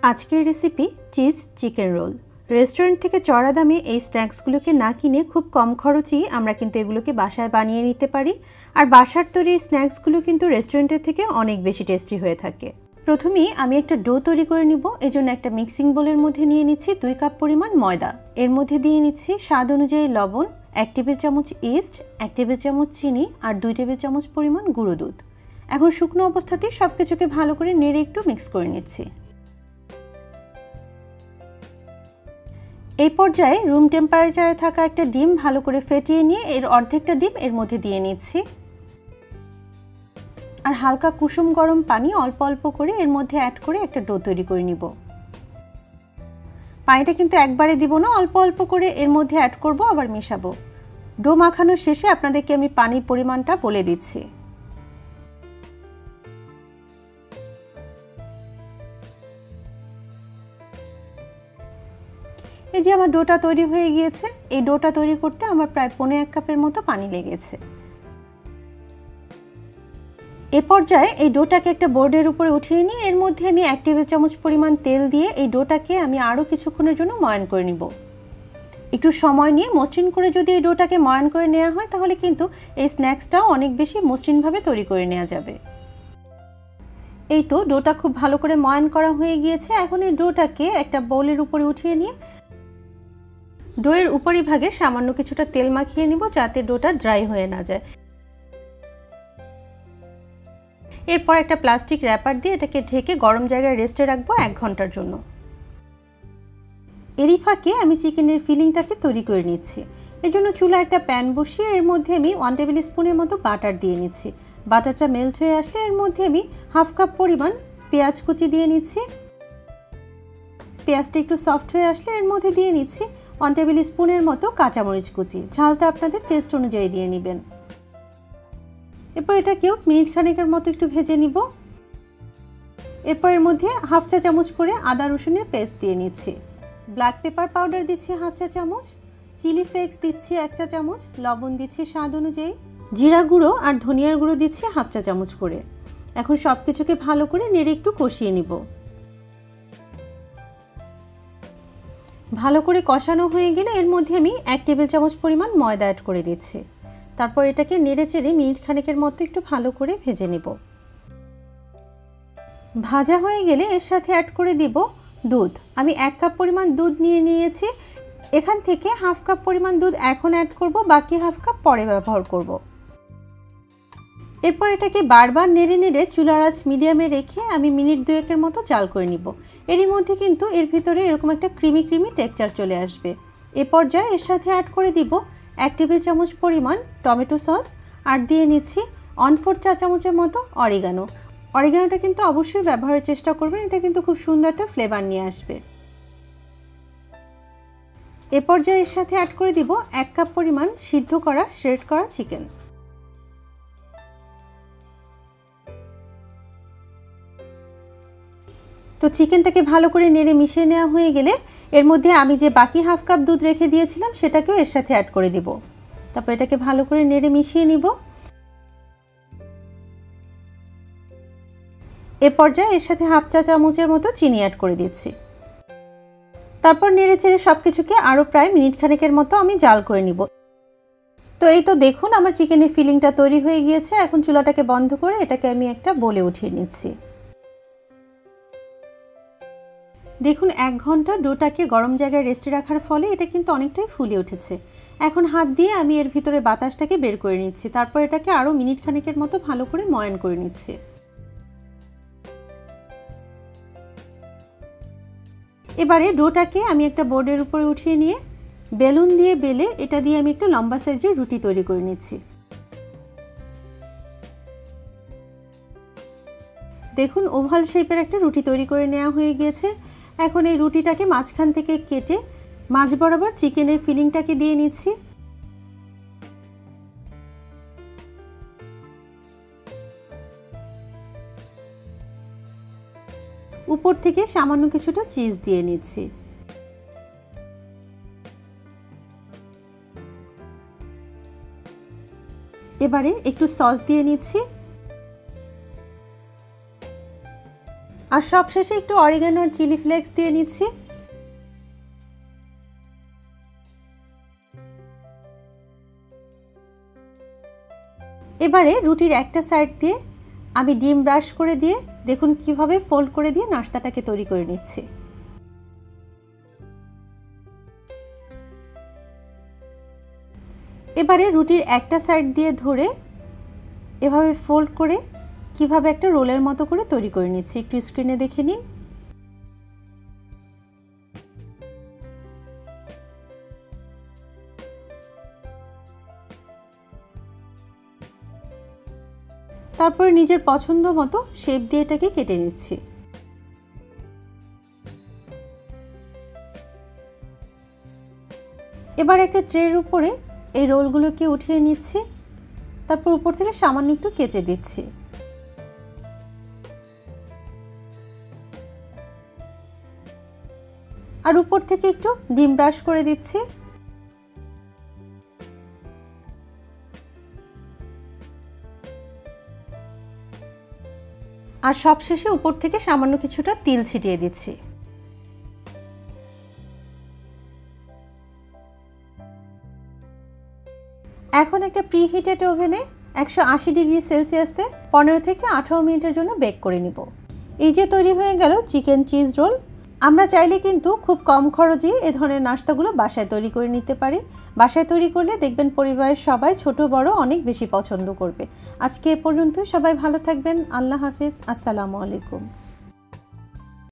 আজকের recipe cheese chicken roll. Restaurant থেকে চড়া দামে এই স্ন্যাক্সগুলোকে না কিনে খুব কম খরচেই আমরা কিন্তু এগুলোকে বাসায় বানিয়ে নিতে পারি। আর বাসার তৈরি এই স্ন্যাক্সগুলো কিন্তু রেস্টুরেন্টের থেকে অনেক বেশি টেস্টি হয়ে থাকে। প্রথমেই আমি একটা ডো তৈরি করে নিব। এজন্য একটা মিক্সিং বোলের মধ্যে নিয়ে নিচ্ছি 2 কাপ পরিমাণ ময়দা। এর মধ্যে দিয়ে নিচ্ছি স্বাদ অনুযায়ী লবণ, 1 টেবিল চামচ ইস্ট, 1 টেবিল চামচ চিনি আর 2 টেবিল চামচ পরিমাণ গুঁড়ো দুধ। এখন শুকনো অবস্থাতেই সব কিছুকে ভালো করে নেড়ে একটু মিক্স করে নিচ্ছি। এই পর্যায়ে রুম টেম্পারেচারে থাকা একটা ডিম ভালো করে ফেটিয়ে নিয়ে এর অর্ধেকটা ডিম এর মধ্যে দিয়ে নিচ্ছি। আর হালকা কুসুম গরম পানি অল্প অল্প করে এর মধ্যে অ্যাড করে একটা ডো তৈরি করে নিব। পানিটা কিন্তু একবারে দিব না, অল্প অল্প করে এর মধ্যে অ্যাড করব, আবার মেশাবো। ডো মাখানোর শেষে আপনাদেরকে আমি পানির পরিমাণটা বলে দিচ্ছি। এই যে আমার ডোটা তৈরি হয়ে গিয়েছে। এই ডোটা তৈরি করতে আমার প্রায় 1.5 কাপের মতো পানি লেগেছে। এ পর্যায়ে এই ডোটাকে একটা বোর্ডের উপরে উঠিয়ে নিয়ে এর মধ্যে আমি 1 টেবিল চামচ পরিমাণ তেল দিয়ে এই ডোটাকে আমি আরও কিছুক্ষণের জন্য ময়ান করে নিব। একটু সময় নিয়ে মসৃণ করে যদি এই ডোটাকে ময়ান করে নেওয়া হয় তাহলে কিন্তু এই স্ন্যাক্সটাও অনেক বেশি মসৃণভাবে তৈরি করে নেওয়া যাবে। এই তো ডোটা খুব ভালো করে ময়ান করা হয়ে গিয়েছে। এখন এই ডোটাকে একটা বোলের উপরে উঠিয়ে নিয়ে ডোয়ের উপরিভাগে সামান্য কিছুটা তেল মাখিয়ে নিব যাতে ডোটা ড্রাই হয়ে না যায়। এরপর একটা প্লাস্টিক র্যাপার দিয়ে এটাকে ঢেকে গরম জায়গায় রেস্টে রাখবো 1 ঘন্টার জন্য। এরই ফাঁকে আমি চিকেনের ফিলিংটাকে তৈরি করে নিচ্ছি। এর জন্য চুলায় একটা প্যান বসিয়ে এর মধ্যে আমি 1 টেবিল স্পুনের মতো বাটার দিয়ে নিচ্ছি। বাটারটা মেল্ট হয়ে আসলে এর মধ্যে আমি হাফ কাপ পরিমাণ পেঁয়াজ কুচি দিয়ে নিচ্ছি। পেঁয়াজটা একটু সফট হয়ে আসলে এর মধ্যে দিয়ে নিচ্ছি 1 টেবিল স্পুনের মতো কাঁচামরিচ কুচি। ঝালটা আপনাদের টেস্ট অনুযায়ী দিয়ে নেবেন। এরপর এটাকেও মিনিট খানেকের মতো একটু ভেজে নিব। এরপর এর মধ্যে হাফ চা চামচ করে আদা রসুনের পেস্ট দিয়ে নিচ্ছি। ব্ল্যাক পেপার পাউডার দিচ্ছি হাফ চা চামচ, চিলি ফ্লেক্স দিচ্ছি 1 চা চামচ, লবণ দিচ্ছি স্বাদ অনুযায়ী, জিরা গুঁড়ো আর ধনিয়ার গুঁড়ো দিচ্ছি হাফ চা চামচ করে। এখন সব কিছুকে ভালো করে নেড়ে একটু কষিয়ে নিব। ভালো করে কষানো হয়ে গেলে এর মধ্যে আমি 1 টেবিল চামচ পরিমাণ ময়দা অ্যাড করে দিচ্ছি। তারপর এটাকে নেড়ে চেড়ে মিনিট খানেকের মতো একটু ভালো করে ভেজে নেব। ভাজা হয়ে গেলে এর সাথে অ্যাড করে দিব দুধ। আমি 1 কাপ পরিমাণ দুধ নিয়ে নিয়েছি। এখান থেকে হাফ কাপ পরিমাণ দুধ এখন অ্যাড করব, বাকি হাফ কাপ পরে ব্যবহার করব। এরপর এটাকে বারবার নেড়ে নেড়ে চুলার আঁচ মিডিয়ামে রেখে আমি মিনিট 2-এর মতো জাল করে নিব। এরই মধ্যে কিন্তু এর ভিতরে এরকম একটা ক্রিমি ক্রিমি টেক্সচার চলে আসবে। এ পর্যায়ে এর সাথে অ্যাড করে দিব 1 টেবিল চামচ পরিমাণ টমেটো সস আর দিয়ে নিচ্ছি 1/4 চা চামচের মতো অরিগানো। অরিগানোটা কিন্তু অবশ্যই ব্যবহারের চেষ্টা করবেন, এটা কিন্তু খুব সুন্দর একটা ফ্লেভার নিয়ে আসবে। এ পর্যায়ে এর সাথে অ্যাড করে দিব 1 কাপ পরিমাণ সিদ্ধ করা শ্রেড করা চিকেন। তো চিকেনটাকে ভালো করে নেড়ে মিশিয়ে নেওয়া হয়ে গেলে এর মধ্যে আমি যে বাকি হাফ কাপ দুধ রেখে দিয়েছিলাম সেটাকেও এর সাথে অ্যাড করে দিব। তারপর এটাকে ভালো করে নেড়ে মিশিয়ে নিব। এ পর্যায়ে এর সাথে হাফ চা চামচের মতো চিনি অ্যাড করে দিচ্ছি। তারপর নেড়ে চেড়ে সব কিছুকে আরও প্রায় মিনিট খানেকের মতো আমি জাল করে নিব। তো এই তো দেখুন আমার চিকেনের ফিলিংটা তৈরি হয়ে গিয়েছে। এখন চুলাটাকে বন্ধ করে এটাকে আমি একটা বোলে উঠিয়ে নিচ্ছি। দেখুন 1 ঘন্টা ডোটাকে গরম জায়গায় রেস্টে রাখার ফলে এটা কিন্তু অনেকটাই ফুলে উঠেছে। এখন হাত দিয়ে আমি এর ভিতরে বাতাসটাকে বের করে নিচ্ছি। তারপর এটাকে আরও মিনিট খানেকের মতো ভালো করে ময়ান করে নিচ্ছি। এবারে ডোটাকে আমি একটা বোর্ডের উপরে উঠিয়ে নিয়ে বেলুন দিয়ে বেলে এটা দিয়ে আমি একটা লম্বা সাইজের রুটি তৈরি করে নিচ্ছি। দেখুন ওভাল শেপের একটা রুটি তৈরি করে নেওয়া হয়ে গিয়েছে। এখন এই রুটিটাকে মাঝখান থেকে কেটে মাঝ বরাবর চিকেনের ফিলিংটাকে দিয়ে নিচ্ছি। উপর থেকে সামান্য কিছুটা চিজ দিয়ে নিচ্ছি। এবারে একটু সস দিয়ে নিচ্ছি। আর সবশেষে একটু অরিগানো আর চিলি ফ্লেক্স দিয়ে নিচ্ছি। এবারে রুটির একটা সাইড দিয়ে আমি ডিম ব্রাশ করে দিয়ে দেখুন কিভাবে ফোল্ড করে দিয়ে নাস্তাটাকে তৈরি করে নিচ্ছি। এবারে রুটির একটা সাইড দিয়ে ধরে এভাবে ফোল্ড করে কিভাবে একটা রোলের মতো করে তৈরি করে নিচ্ছি, একটু স্ক্রিনে দেখে নিন। তারপরে নিজের পছন্দ মতো শেপ দিয়ে এটাকে কেটে নিচ্ছি। এবার একটা ট্রের উপরে এই রোলগুলোকে উঠিয়ে নিচ্ছি, তারপর উপর থেকে সামান্য একটু কেচে দিচ্ছি। আর উপর থেকে একটু ডিম ব্রাশ করে দিচ্ছি। আর সবশেষে উপর থেকে সামান্য কিছুটা তিল ছিটিয়ে দিচ্ছি। এখন একটা প্রিহিটেড ওভেনে 180 ডিগ্রি সেলসিয়াসে 15 থেকে 18 মিনিটের জন্য বেক করে নিব। এই যে তৈরি হয়ে গেল চিকেন চিজ রোল। আমরা চাইলে কিন্তু খুব কম খরচে এ ধরনের নাস্তাগুলো বাসায় তৈরি করে নিতে পারি। বাসায় তৈরি করলে দেখবেন পরিবারের সবাই ছোট বড় অনেক বেশি পছন্দ করবে। আজকে এ পর্যন্ত, সবাই ভালো থাকবেন। আল্লাহ হাফেজ। আসসালামু আলাইকুম।